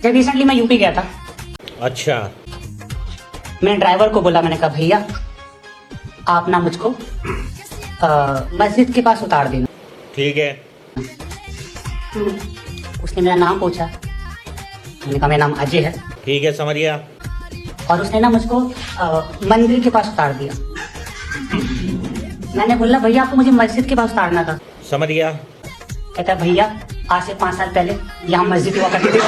जब रिसेंटली मैं यूपी गया था। अच्छा। मैंने ड्राइवर को बोला, मैंने कहा भैया आप ना मुझको मस्जिद के पास उतार देना। ठीक है। उसने मेरा नाम पूछा, मैंने कहा मेरा नाम अजय है। ठीक है, समझ गया। और उसने ना मुझको मंदिर के पास उतार दिया। मैंने बोला भैया आपको मुझे मस्जिद के पास उतारना था। समझ गया। कहता भैया आज से 5 साल पहले यहाँ मस्जिद हुआ करती थी।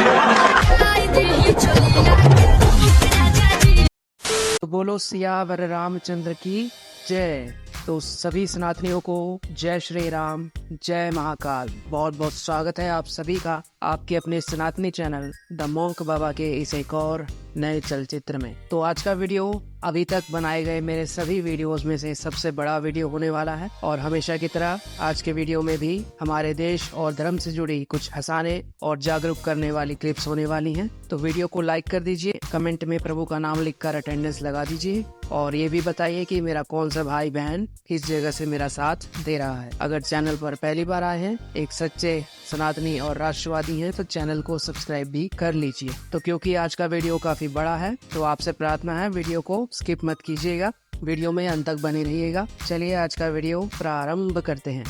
तो बोलो सियावर रामचंद्र की जय। तो सभी सनातनियों को जय श्री राम, जय महाकाल। बहुत बहुत स्वागत है आप सभी का आपके अपने सनातनी चैनल द मोंक बाबा के इस एक और नए चलचित्र में। तो आज का वीडियो अभी तक बनाए गए मेरे सभी वीडियोस में से सबसे बड़ा वीडियो होने वाला है। और हमेशा की तरह आज के वीडियो में भी हमारे देश और धर्म से जुड़ी कुछ हंसाने और जागरूक करने वाली क्लिप्स होने वाली हैं। तो वीडियो को लाइक कर दीजिए, कमेंट में प्रभु का नाम लिखकर अटेंडेंस लगा दीजिए और ये भी बताइए कि मेरा कौन सा भाई बहन किस जगह से मेरा साथ दे रहा है। अगर चैनल पर पहली बार आए हैं, एक सच्चे सनातनी और राष्ट्रवादी हैं, तो चैनल को सब्सक्राइब भी कर लीजिए। तो क्योंकि आज का वीडियो काफी बड़ा है तो आपसे प्रार्थना है वीडियो को स्किप मत कीजिएगा, वीडियो में अंत तक बने रहिएगा। चलिए आज का वीडियो प्रारंभ करते हैं।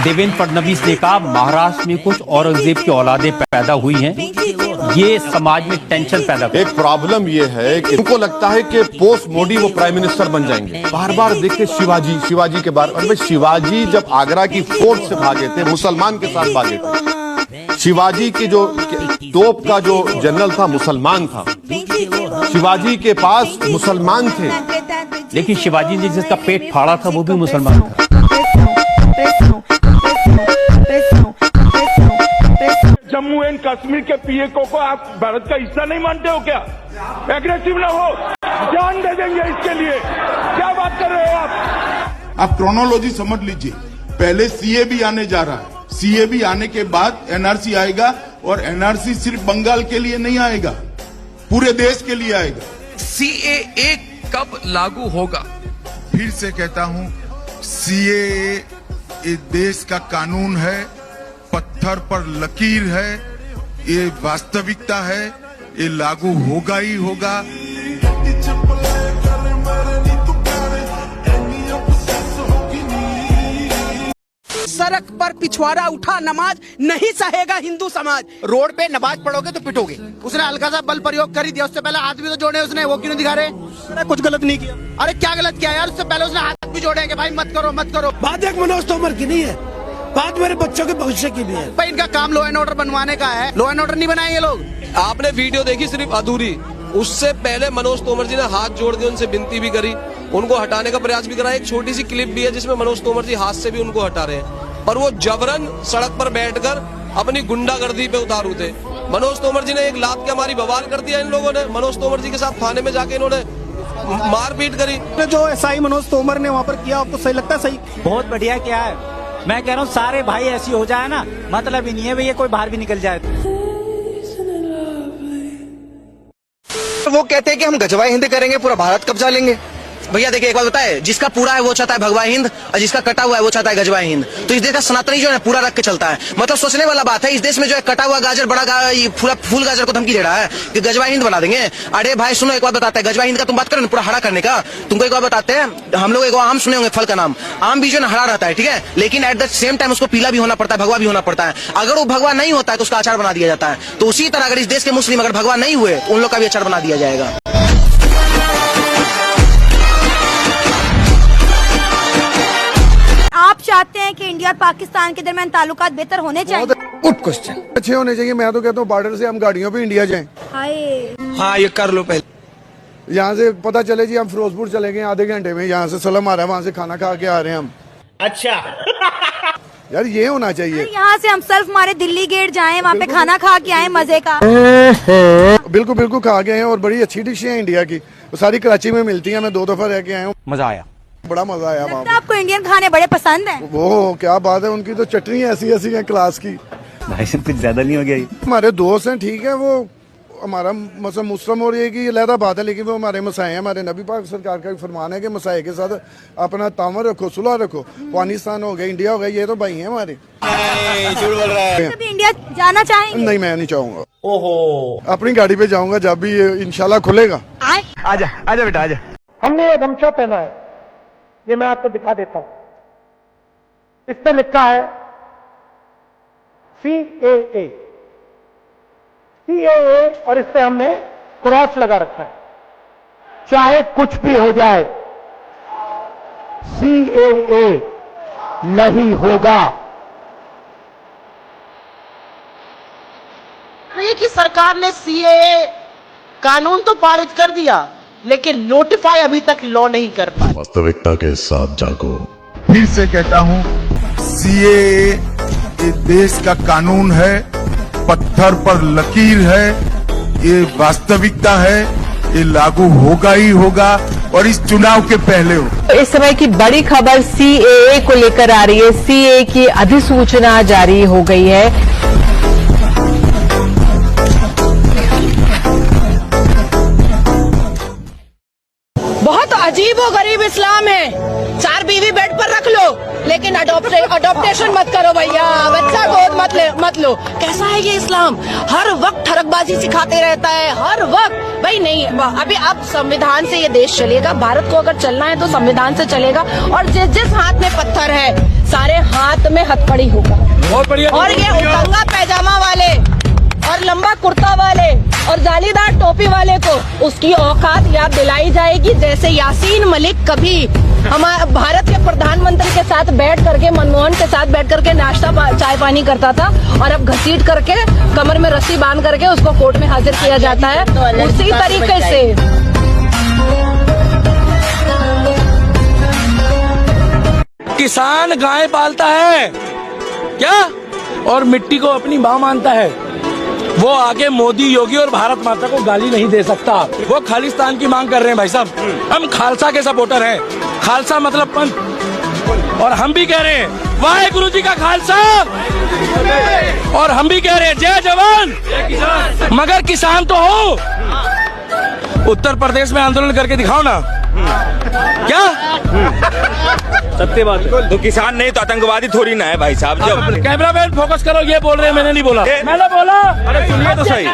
देवेंद्र फडणवीस ने कहा महाराष्ट्र में कुछ औरंगजेब की औलादें पैदा हुई हैं, ये समाज में टेंशन पैदा कर। एक प्रॉब्लम ये है कि उनको लगता है कि पोस्ट मोदी वो प्राइम मिनिस्टर बन जाएंगे। बार बार देखते शिवाजी के बारे में। शिवाजी जब आगरा की फोर्ट से भागे थे, मुसलमान के साथ भागे थे। शिवाजी की जो तोप का जो जनरल था मुसलमान था। शिवाजी के पास मुसलमान थे, लेकिन शिवाजी ने जिसका पेट फाड़ा था वो भी मुसलमान था। जम्मू एंड कश्मीर के पीए को आप भारत का हिस्सा नहीं मानते हो क्या? एग्रेसिव ना हो, जान दे देंगे इसके लिए। क्या बात कर रहे हो आप क्रोनोलॉजी समझ लीजिए। पहले सीएबी आने जा रहा है, सीएबी आने के बाद एनआरसी आएगा और एनआरसी सिर्फ बंगाल के लिए नहीं आएगा, पूरे देश के लिए आएगा। सीएए कब लागू होगा? फिर से कहता हूं, सीएए इस देश का कानून है, पत्थर पर लकीर है, ये वास्तविकता है, ये लागू होगा ही होगा। सड़क पर पिछवाड़ा उठा नमाज नहीं सहेगा हिंदू समाज। रोड पे नमाज पढ़ोगे तो पिटोगे। उसने हल्का सा बल प्रयोग कर ही दिया, उससे पहले हाथ भी तो जोड़े उसने, वो क्यों नहीं दिखा रहे? अरे कुछ गलत नहीं किया। अरे क्या गलत किया यार? उससे पहले उसने हाथ भी जोड़े कि भाई मत करो मत करो। बात एक मनोज तोमर की नहीं है, बात मेरे बच्चों के भविष्य की भी है। भाई इनका काम लॉ एंड ऑर्डर बनवाने का है, लॉ एंड ऑर्डर नहीं बनाएंगे लोग। आपने वीडियो देखी सिर्फ अधूरी, उससे पहले मनोज तोमर जी ने हाथ जोड़ के उनसे विनती भी करी, उनको हटाने का प्रयास भी करा। एक छोटी सी क्लिप भी है जिसमें मनोज तोमर जी हाथ से भी उनको हटा रहे हैं, पर वो जबरन सड़क पर बैठकर अपनी गुंडागर्दी पे उतारू थे। मनोज तोमर जी ने एक लात के हमारी बवाल कर दिया इन लोगों ने। मनोज तोमर जी के साथ थाने में जाके इन्होंने मारपीट करी। जो एसआई मनोज तोमर ने वहाँ पर किया, आपको सही लगता है? सही, बहुत बढ़िया क्या है। मैं कह रहा हूँ सारे भाई ऐसी हो जाए ना, मतलब ही नहीं है भैया कोई बाहर भी निकल जाए। वो कहते हैं कि हम गजवा हिंद करेंगे, पूरा भारत कब्जा लेंगे। भैया देखिए एक बात बताए, जिसका पूरा है वो चाहता है भगवा हिंद और जिसका कटा हुआ है वो चाहता है गजवा हिंद। तो इस देश का सनातनी जो है पूरा रख के चलता है। मतलब सोचने वाला बात है, इस देश में जो है कटा हुआ गाजर बड़ा फूल गाजर को धमकी दे रहा है कि गजवा हिंद बना देंगे। अरे भाई सुनो, एक बात बताते हैं, गजवा हिंद का तुम बात करो ना, पूरा हरा करने का। तुमको एक बात बताते हैं, हम लोग एक आम सुने होंगे, फल का नाम आम भी जो है हरा रहता है, ठीक है, लेकिन एट द सेम टाइम उसको पीला भी होना पड़ता है, भगवा भी होना पड़ता है। अगर वो भगवा नहीं होता है तो उसका अचार बना दिया जाता है। तो उसी तरह अगर इस देश के मुस्लिम अगर भगवा नहीं हुए उन लोग का भी अचार बना दिया जाएगा। आप चाहते हैं कि इंडिया और पाकिस्तान के दरमियान ताल्लुकात बेहतर होने चाहिए? गुड क्वेश्चन, अच्छे होने चाहिए। मैं तो कहता हूँ बॉर्डर से हम गाड़ियों पे इंडिया जाएं। हाँ ये कर लो पहले। यहाँ से पता चले जी हम फिरोजपुर चले गए आधे घंटे में, यहाँ से सलम आ रहा है, वहाँ से खाना खा के आ रहे हैं हम। अच्छा। यार ये होना चाहिए। यहाँ से हम सिर्फ हमारे दिल्ली गेट जाएं, वहाँ पे खाना खा के आए मजे का। बिल्कुल बिल्कुल खा गए हैं और बड़ी अच्छी डिशें हैं इंडिया की, वो सारी कराची में मिलती हैं। मैं 2 दफा रह के आया हूँ, मजा आया, बड़ा मजा आया वहाँ। आपको इंडियन खाने बड़े पसंद हैं? वो क्या बात है, उनकी तो चटनी ऐसी ऐसी है क्लास की। भाई कुछ ज्यादा नहीं हो गया? हमारे दोस्त हैं, ठीक है, वो हमारा मसला मुस्लिम हो रही है कि ये लहदा बात है, लेकिन वो हमारे मसाए हैं। हमारे नबी पाक सरकार का फरमान है कि मसाए के साथ अपना तामर रखो, सुलह रखो। अफगानिस्तान हो गया, इंडिया हो गया, ये तो भाई हैं हमारे। कभी इंडिया जाना चाहेंगे? नहीं, मैं नहीं चाहूंगा। ओहो, अपनी गाड़ी पे जाऊंगा जब भी ये इंशाल्लाह खुलेगा। आजा आजा बेटा आजा। हमने ये गमछा पहना है, ये मैं आपको दिखा देता हूं। इस पे लिखा है CAA, और इस पे हमने क्रॉस लगा रखा है। चाहे कुछ भी हो जाए, CAA नहीं होगा। ये कि सरकार ने CAA कानून तो पारित कर दिया, लेकिन नोटिफाई अभी तक लॉ नहीं कर पाए। वास्तविकता के साथ जागो। फिर से कहता हूं, CAA ये देश का कानून है, पत्थर पर लकीर है, ये वास्तविकता है, ये लागू होगा ही होगा, और इस चुनाव के पहले हो। इस समय की बड़ी खबर CAA को लेकर आ रही है। CAA की अधिसूचना जारी हो गई है। बहुत अजीब और गरीब इस्लाम है। 4 बीवी बेड पर रख लो, लेकिन अडॉप्टेशन मत करो भैया, बच्चा गोद मत लो। कैसा है ये इस्लाम? हर वक्त ठरकबाजी सिखाते रहता है, हर वक्त। भाई नहीं, अभी अब संविधान से ये देश चलेगा। भारत को अगर चलना है तो संविधान से चलेगा, और जिस हाथ में पत्थर है, सारे हाथ में हथकड़ी होगा। और ये उतंगा पैजामा वाले और लंबा कुर्ता वाले और जालीदार टोपी वाले को उसकी औकात याद दिलाई जाएगी, जैसे यासीन मलिक कभी हमारे भारत के प्रधानमंत्री के साथ बैठ करके, मनमोहन के साथ बैठ करके नाश्ता चाय पानी करता था, और अब घसीट करके कमर में रस्सी बांध करके उसको कोर्ट में हाजिर किया जाता है। उसी तरीके से किसान गाय पालता है क्या, और मिट्टी को अपनी मां मानता है। वो आगे मोदी, योगी और भारत माता को गाली नहीं दे सकता। वो खालिस्तान की मांग कर रहे हैं भाई साहब। हम खालसा के सपोर्टर हैं। खालसा मतलब पंथ, और हम भी कह रहे हैं वाहेगुरु जी का खालसा, और हम भी कह रहे हैं जय जवान मगर किसान तो हो। उत्तर प्रदेश में आंदोलन करके दिखाओ ना, क्या सत्य बात है। तो किसान नहीं तो आतंकवादी थोड़ी ना है भाई साहब। जब कैमरा मैन फोकस करो, ये बोल रहे हैं, मैंने नहीं बोला। मैंने बोला, अरे सुनिए तो सही,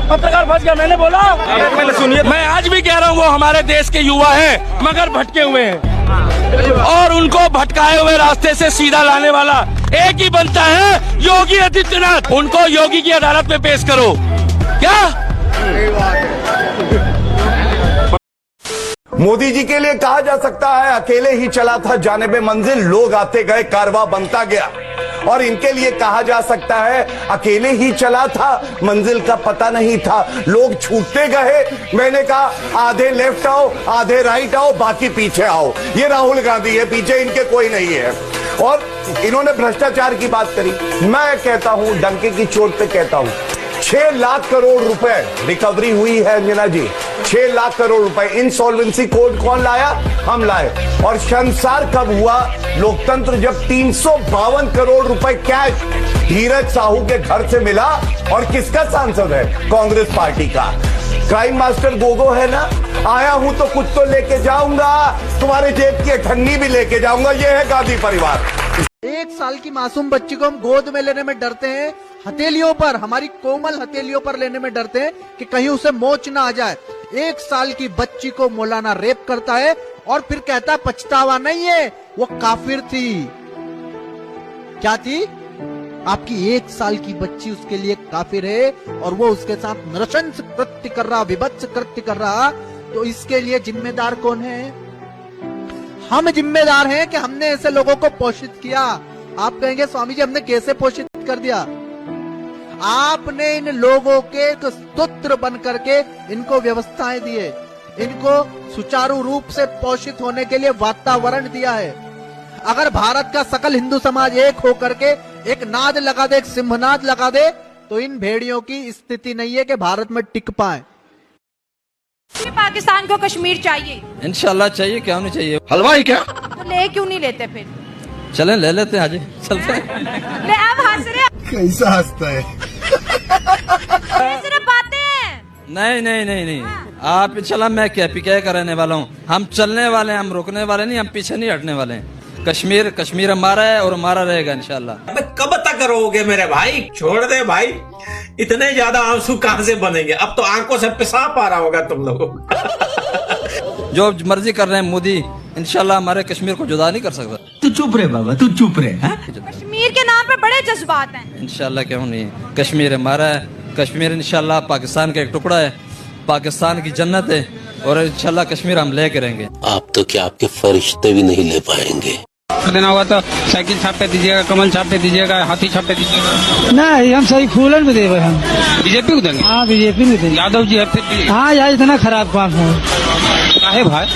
पत्रकार फंस गया, मैंने बोला। मैंने सुनिए, मैं आज भी कह रहा हूँ, वो हमारे देश के युवा हैं मगर भटके हुए हैं, और उनको भटकाए हुए रास्ते से सीधा लाने वाला एक ही बनता है, योगी आदित्यनाथ। उनको योगी की अदालत में पेश करो। क्या मोदी जी के लिए कहा जा सकता है, अकेले ही चला था जानिबे मंजिल, लोग आते गए कारवां बनता गया। और इनके लिए कहा जा सकता है, अकेले ही चला था, मंजिल का पता नहीं था, लोग छूटते गए। मैंने कहा आधे लेफ्ट आओ, आधे राइट आओ, बाकी पीछे आओ। ये राहुल गांधी है, पीछे इनके कोई नहीं है। और इन्होंने भ्रष्टाचार की बात करी। मैं कहता हूं, डंके की चोट पे कहता हूं, 6 लाख करोड़ रुपए रिकवरी हुई है अंजना जी। 6 लाख करोड़ रुपए इंसॉल्वेंसी कोड कौन लाया? हम लाए। और शर्मसार कब हुआ लोकतंत्र, जब 352 करोड़ रुपए कैश धीरज साहू के घर से मिला। और किसका सांसद है? कांग्रेस पार्टी का। क्राइम मास्टर गोगो है ना, आया हूं तो कुछ तो लेके जाऊंगा, तुम्हारे जेब की अठन्नी भी लेके जाऊंगा। ये है गांधी परिवार। 1 साल की मासूम बच्ची को हम गोद में लेने में डरते हैं, हथेलियों पर, हमारी कोमल हथेलियों पर लेने में डरते हैं कि कहीं उसे मोच ना आ जाए। 1 साल की बच्ची को मौलाना रेप करता है और फिर कहता है पछतावा नहीं है, वो काफिर थी। क्या थी? आपकी 1 साल की बच्ची उसके लिए काफिर है, और वो उसके साथ नृशंस कृत्य कर रहा, विभत्स कृत्य कर रहा। तो इसके लिए जिम्मेदार कौन है? हम जिम्मेदार हैं कि हमने ऐसे लोगों को पोषित किया। आप कहेंगे स्वामी जी हमने कैसे पोषित कर दिया? आपने इन लोगों के स्तोत्र बन करके इनको व्यवस्थाएं दिए, इनको सुचारू रूप से पोषित होने के लिए वातावरण दिया है। अगर भारत का सकल हिंदू समाज एक होकर के एक नाद लगा दे, एक सिंहनाद लगा दे, तो इन भेड़ियों की स्थिति नहीं है कि भारत में टिक पाए। पाकिस्तान को कश्मीर चाहिए? इंशाल्लाह चाहिए, क्या नहीं चाहिए? हलवाई क्या? तो ले क्यों नहीं लेते फिर? चलें ले लेते हैं, आज चलते हैं। ले, अब हंस रहे, कैसा हंसता है? सिर्फ बातें हैं। नहीं नहीं नहीं नहीं, आप चला, मैं क्या पीके का रहने वाला हूँ। हम चलने वाले हैं, हम रुकने वाले नहीं, हम पीछे नहीं हटने वाले हैं। कश्मीर कश्मीर हमारा है और हमारा रहेगा इंशाल्लाह। कब तक रोगे मेरे भाई, छोड़ दे भाई, इतने ज्यादा आंसू कहां से बनेंगे, अब तो आंखों से पेशाब आ रहा होगा तुम लोगों को। जो मर्जी कर रहे हैं मोदी, इंशाल्लाह हमारे कश्मीर को जुदा नहीं कर सकता। तू चुप रहे बाबा, तू चुप रहे। कश्मीर के नाम पे बड़े जज्बात हैं। इंशाल्लाह क्यों नहीं, कश्मीर हमारा है। कश्मीर इंशाल्लाह पाकिस्तान का एक टुकड़ा है, पाकिस्तान की जन्नत है, और इंशाल्लाह कश्मीर हम लेके रहेंगे। आप तो क्या आपके फरिश्ते भी नहीं ले पाएंगे। देना होगा तो साइकिल छाप पे दीजिएगा, कमल छाप पे दीजिएगा, हाथी छाप पे दीजिएगा। नहीं, हम सही फूलन में देवे, हम बीजेपी को देंगे। हाँ बीजेपी में देंगे। यादव जी है फिर भी। हाँ यार, इतना खराब काम है। काहे भाई?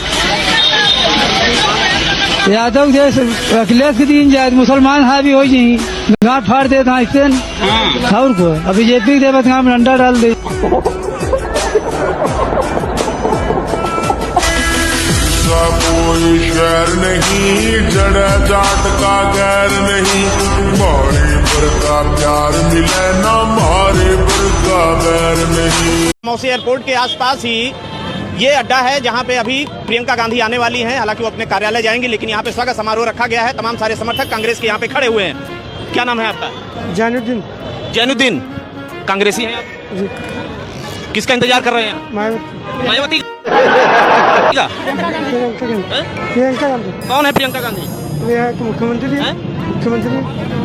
यादव जैसे अखिलेश के दिन जाए मुसलमान हावी हो जाए, गांठ फाड़ दे और को, अब बीजेपी के देवे हम डंडा डाल दे। कोई शहर नहीं, जड़ा जाट का गैर नहीं, मारे पर का प्यार मिले ना, मारे पर का बैर नहीं। मौसी एयरपोर्ट के आसपास ही ये अड्डा है जहां पे अभी प्रियंका गांधी आने वाली हैं। हालांकि वो अपने कार्यालय जाएंगी, लेकिन यहाँ पे स्वागत समारोह रखा गया है। तमाम सारे समर्थक कांग्रेस के यहाँ पे खड़े हुए हैं। क्या नाम है आपका? जैनुद्दीन। जैनुद्दीन, कांग्रेसी हैं आप? किसका इंतजार कर रहे हैं? मायावती। प्रियंका गांधी। कौन है प्रियंका गांधी? मुख्यमंत्री।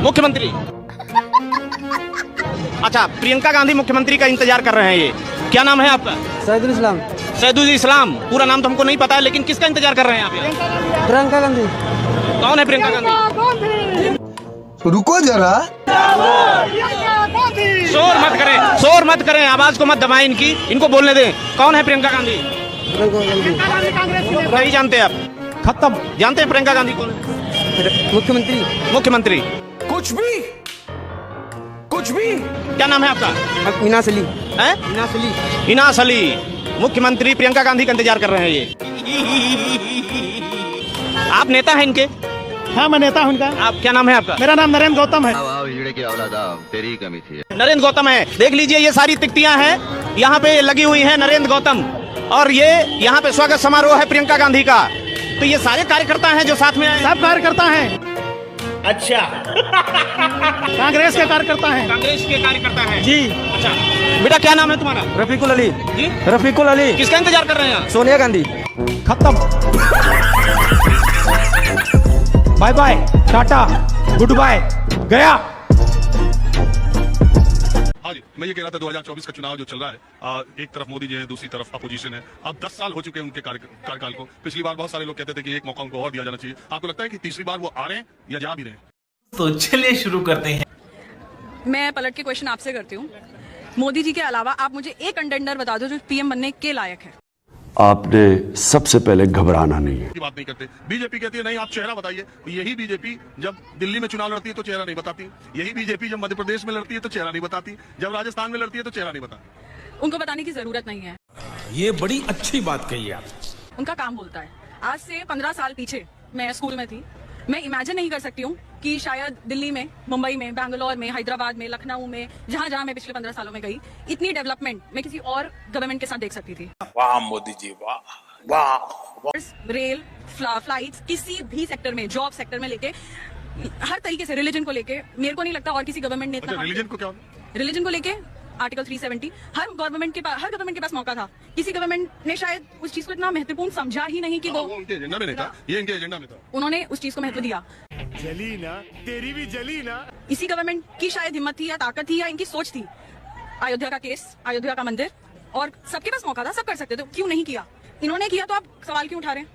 मुख्यमंत्री। अच्छा, प्रियंका गांधी मुख्यमंत्री का इंतजार कर रहे हैं ये। क्या नाम है आपका? सैदुल इस्लाम। सैदुल इस्लाम। पूरा नाम तो हमको नहीं पता है, लेकिन किसका इंतजार कर रहे हैं आप? प्रियंका गांधी। कौन है प्रियंका गांधी? रुको जरा, शोर मत करें, आवाज को मत दबाएं इनकी, इनको बोलने दें। कौन है प्रियंका गांधी? नहीं जानते आप? खत्म। जानते हैं प्रियंका गांधी कौन? मुख्यमंत्री। कुछ भी। क्या नाम है आपका? इनास अली। इनास अली। मुख्यमंत्री प्रियंका गांधी का इंतजार कर रहे हैं ये। आप नेता हैं इनके? हाँ, मैं नेता हूँ इनका। आप, क्या नाम है आपका? मेरा नाम नरेंद्र गौतम है। तेरी कमी थी। नरेंद्र गौतम है। देख लीजिए, ये सारी तिकटियां हैं यहाँ पे लगी हुई हैं, नरेंद्र गौतम। और ये यहाँ पे स्वागत समारोह है प्रियंका गांधी का। तो ये सारे कार्यकर्ता हैं जो साथ में आए। सब कार्यकर्ता हैं। अच्छा। कांग्रेस के कार्यकर्ता हैं। कांग्रेस के कार्यकर्ता हैं जी। अच्छा बेटा, क्या नाम है तुम्हारा? रफीकुल अली। जी, रफीकुल अली। किसका इंतजार कर रहे हैं? सोनिया गांधी। खत्म। Bye bye, tata, goodbye, गया। हाँ जी, मैं ये कह रहा था 2024 का चुनाव जो चल रहा है, एक तरफ मोदी जी है, दूसरी तरफ अपोजिशन है। अब 10 साल हो चुके हैं उनके कार्यकाल को। पिछली बार बहुत सारे लोग कहते थे कि एक मौका उनको और दिया जाना चाहिए। आपको लगता है कि तीसरी बार वो आ रहे हैं या जा भी रहे हैं? तो चलिए शुरू करते हैं। मैं पलट के क्वेश्चन आपसे करती हूँ। मोदी जी के अलावा आप मुझे एक कंटेंडर बता दो जो पीएम बनने के लायक है। आपने सबसे पहले घबराना नहीं है। बात नहीं करते। बीजेपी कहती है नहीं, आप चेहरा बताइए। यही बीजेपी जब दिल्ली में चुनाव लड़ती है तो चेहरा नहीं बताती। यही बीजेपी जब मध्य प्रदेश में लड़ती है तो चेहरा नहीं बताती। जब राजस्थान में लड़ती है तो चेहरा नहीं बताती। उनको बताने की जरूरत नहीं है। ये बड़ी अच्छी बात कही आप। उनका काम बोलता है। आज से 15 साल पीछे मैं स्कूल में थी। मैं इमेजिन नहीं कर सकती हूँ कि शायद दिल्ली में, मुंबई में, बैंगलोर में, हैदराबाद में, लखनऊ में, जहाँ जहाँ मैं पिछले 15 सालों में गई, इतनी डेवलपमेंट मैं किसी और गवर्नमेंट के साथ देख सकती थी। वाह मोदी जी, वाह वाह। रेल, फ्लाइट्स, किसी भी सेक्टर में, जॉब सेक्टर में लेके, हर तरीके से, रिलीजन को लेके मेरे को नहीं लगता और किसी गवर्नमेंट ने इतना। रिलीजन को क्या? रिलीजन को लेके आर्टिकल 370 हर गवर्नमेंट के पास मौका था। किसी गवर्नमेंट ने शायद उस चीज को इतना महत्वपूर्ण समझा ही नहीं कि वो उनके एजेंडा में नहीं था। ये इनके एजेंडा में था। उन्होंने उस चीज को महत्व दिया। जली ना, तेरी भी जली ना। इसी गवर्नमेंट की शायद हिम्मत थी या ताकत थी या इनकी सोच थी। अयोध्या का केस, अयोध्या का मंदिर, और सबके पास मौका था, सब कर सकते थे, क्यों नहीं किया? इन्होंने किया तो आप सवाल क्यों उठा रहे हैं?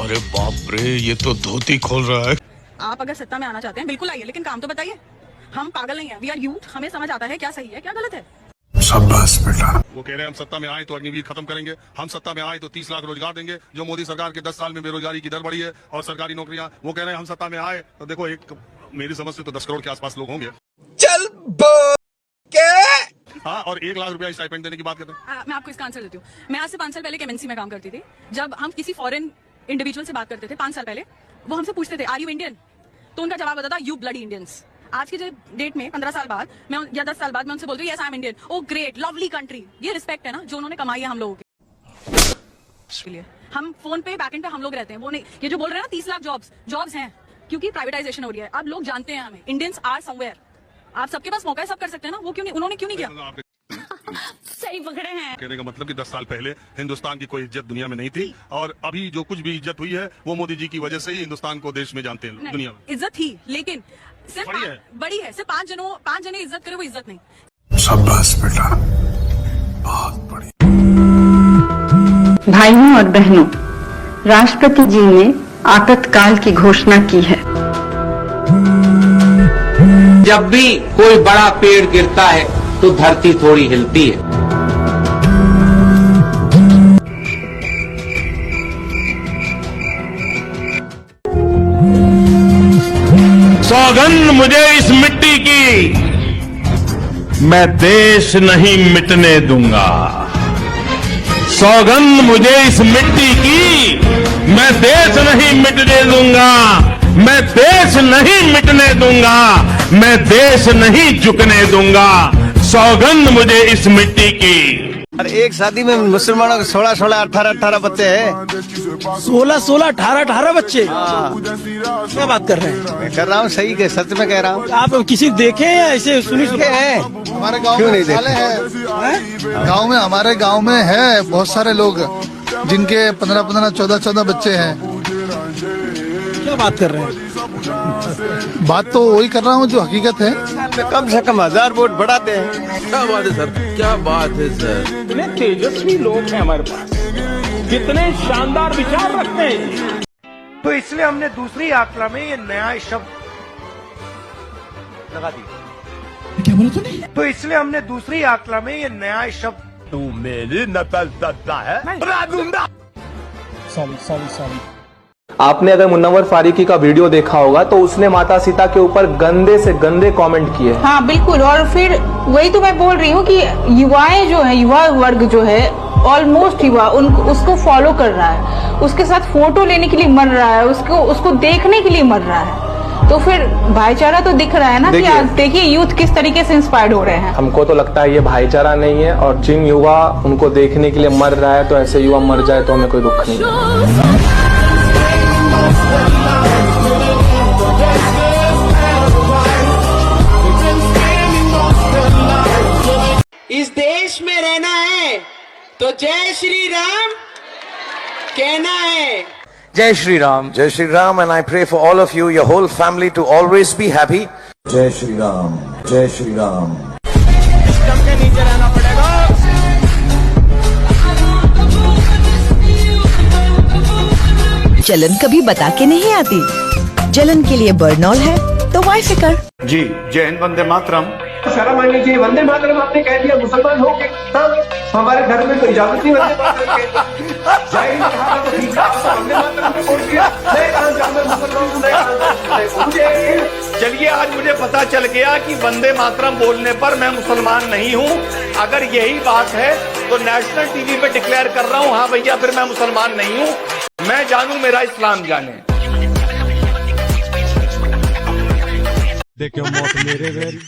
अरे बाप रे, ये तो धोती खोल रहा है। आप अगर सत्ता में आना चाहते हैं बिल्कुल आइए, लेकिन काम तो बताइए। हम पागल नहीं है, वी आर यूथ, हमें समझ आता है क्या सही है क्या गलत है। शाबाश बेटा। वो कह रहे हैं हम सत्ता में आए तो अग्निवीर खत्म करेंगे, हम सत्ता में आए तो 30 लाख रोजगार देंगे। जो मोदी सरकार के 10 साल में बेरोजगारी की दर बढ़ी है और सरकारी नौकरियां, वो कह रहे हैं हम सत्ता में आए तो देखो, एक मेरी समझ से तो 10 करोड़ के आसपास लोग होंगे। चल हाँ, और 1 लाख रुपया स्टाइपेंड देने की बात करते हैं। मैं आपको इसका आंसर देती हूँ। मैं आज से 5 साल पहले एमएनसी में काम करती थी। जब हम किसी फॉरेन इंडिविजुअल से बात करते थे 5 साल पहले, वो हमसे पूछते थे आर यू इंडियन, तो उनका जवाब होता था यू ब्लडी इंडियंस। आज के डेट में 15 साल बाद मैं या 10 साल बाद मैं उनसे बोलती हूँ yes I am Indian, oh great lovely country. ये रिस्पेक्ट है ना जो उन्होंने कमाई है हम लोगों के लिए। हम फोन पे बैकएंड पे हम लोग रहते हैं, वो नहीं। ये जो बोल रहे हैं ना 30 लाख जॉब्स हैं क्योंकि प्राइवेटाइजेशन हो रही है। अब लोग जानते हैं हमें, इंडियंस आर समवेयर। आप सबके पास मौका है, सब कर सकते हैं ना, वो क्यों नहीं, उन्होंने क्यों नहीं किया? सही पकड़े हैं। कहने का मतलब कि 10 साल पहले हिंदुस्तान की कोई इज्जत दुनिया में नहीं थी और अभी जो कुछ भी इज्जत हुई है वो मोदी जी की वजह से ही हिंदुस्तान को देश में जानते हैं दुनिया में। इज्जत थी लेकिन सिर्फ बड़ी है, सिर्फ 5 जने इज्जत करे वो इज्जत नहीं। शाबाश बेटा, बहुत बड़ी। भाइयों और बहनों, राष्ट्रपति जी ने आपातकाल की घोषणा की है। जब भी कोई बड़ा पेड़ गिरता है तो धरती थोड़ी हिलती है। सौगंध मुझे इस मिट्टी की, मैं देश नहीं मिटने दूंगा। सौगंध मुझे इस मिट्टी की, मैं देश नहीं मिटने दूंगा। मैं देश नहीं मिटने दूंगा, मैं देश नहीं झुकने दूंगा। सौगंध मुझे इस मिट्टी की। एक शादी में मुसलमानों के 16, 18 बच्चे हैं। 16, 18 बच्चे। क्या बात कर रहे हैं? मैं कर रहा हूँ, सही के सच में कह रहा हूँ। आप किसी देखे हैं ऐसे सुनी हैं? हमारे गांव क्यों में नहीं देखे? हमारे गांव में है बहुत सारे लोग जिनके 15, 14 बच्चे हैं। क्या बात कर रहे हैं? बात तो वही कर रहा हूँ जो हकीकत है। कम से कम 1000 वोट बढ़ाते हैं। क्या बात है सर, क्या बात है सर। कितने तेजस्वी लोग हैं हमारे पास, कितने शानदार विचार रखते हैं। तो इसलिए हमने दूसरी आकला में ये नया शब्द लगा दिया। क्या बोला तूने? तो इसलिए हमने दूसरी आकला में ये नया शब्द, तू मेरी नकल करता है। सॉरी। आपने अगर मुन्नवर फारूकी का वीडियो देखा होगा तो उसने माता सीता के ऊपर गंदे से गंदे कमेंट किए। हाँ बिल्कुल, और फिर वही तो मैं बोल रही हूँ कि युवाएं जो है, युवा वर्ग जो है, ऑलमोस्ट युवा उसको फॉलो कर रहा है, उसके साथ फोटो लेने के लिए मर रहा है, उसको देखने के लिए मर रहा है। तो फिर भाईचारा तो दिख रहा है ना कि आज देखिए यूथ किस तरीके से इंस्पायर्ड हो रहे हैं। हमको तो लगता है ये भाईचारा नहीं है, और जिन युवा उनको देखने के लिए मर रहा है तो ऐसे युवा मर जाए तो हमें कोई दुख नहीं है। इस देश में रहना है तो जय श्री राम कहना है। जय श्री राम, जय Shri Ram. And I pray for all of you, your whole family to always be happy. जय श्री राम, जय श्री राम। सिस्टम के नीचे रहना पड़ेगा। जलन कभी बता के नहीं आती। जलन के लिए बर्नॉल है तो वाई फिकर। जी जय हिंद, वंदे मातरम। शर्म आनी चाहिए। वंदे मातरम आपने कह दिया, मुसलमान हो गए। हमारे धर्म में तो इजाजत नहीं वंदे मातरम कहने की। जय हिंद कहा तो ठीक है, वंदे मातरम को बोल दिया। चलिए आज मुझे पता चल गया कि वंदे मातरम बोलने पर मैं मुसलमान नहीं हूँ। अगर यही बात है तो नेशनल टीवी पे डिक्लेयर कर रहा हूँ, हाँ भैया फिर मैं मुसलमान नहीं हूँ। मैं जानू, मेरा इस्लाम जाने। देखे मौत मेरे वैरी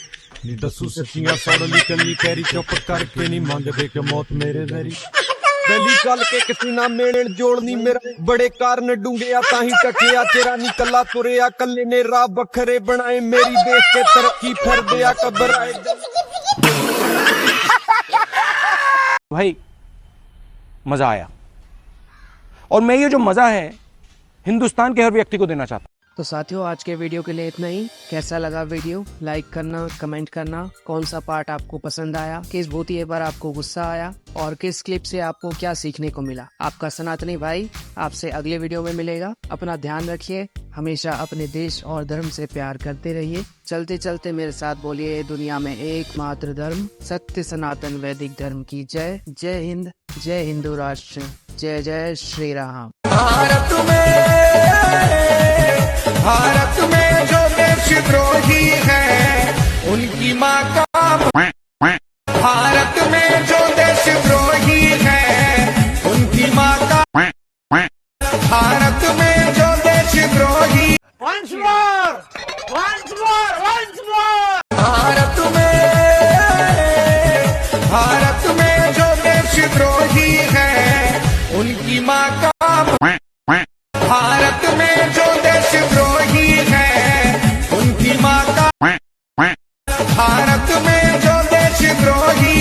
नी दसू सचियां सड़ली कन्नी कैरी चुप करके नहीं मंग देखे मौत मेरे वैरी बेली कल के किसी ना मेड़न जोड़नी मेरा बड़े कारण डूंगे ताही टकिया तेरा नी कल्ला तुरया कल्ले ने राह बखरे बनाए मेरी देश के तरक्की फिर दिया कब्र आए। भाई मजा आया, और मैं ये जो मजा है हिंदुस्तान के हर व्यक्ति को देना चाहता हूँ। तो साथियों आज के वीडियो के लिए इतना ही। कैसा लगा वीडियो, लाइक करना, कमेंट करना। कौन सा पार्ट आपको पसंद आया, किस भूतिए पर आपको गुस्सा आया, और किस क्लिप से आपको क्या सीखने को मिला। आपका सनातनी भाई आपसे अगले वीडियो में मिलेगा। अपना ध्यान रखिए, हमेशा अपने देश और धर्म से प्यार करते रहिए। चलते चलते मेरे साथ बोलिए, दुनिया में एकमात्र धर्म सत्य सनातन वैदिक धर्म की जय। जय हिंद, जय हिंदू राष्ट्र, जय जय श्री राम। भारत में जो देशद्रोही है उनकी माँ का, भारत में जो देशद्रोही है उनकी माँ का, भारत में जो देशद्रोही। Once more, once more, once more. देशद्रोह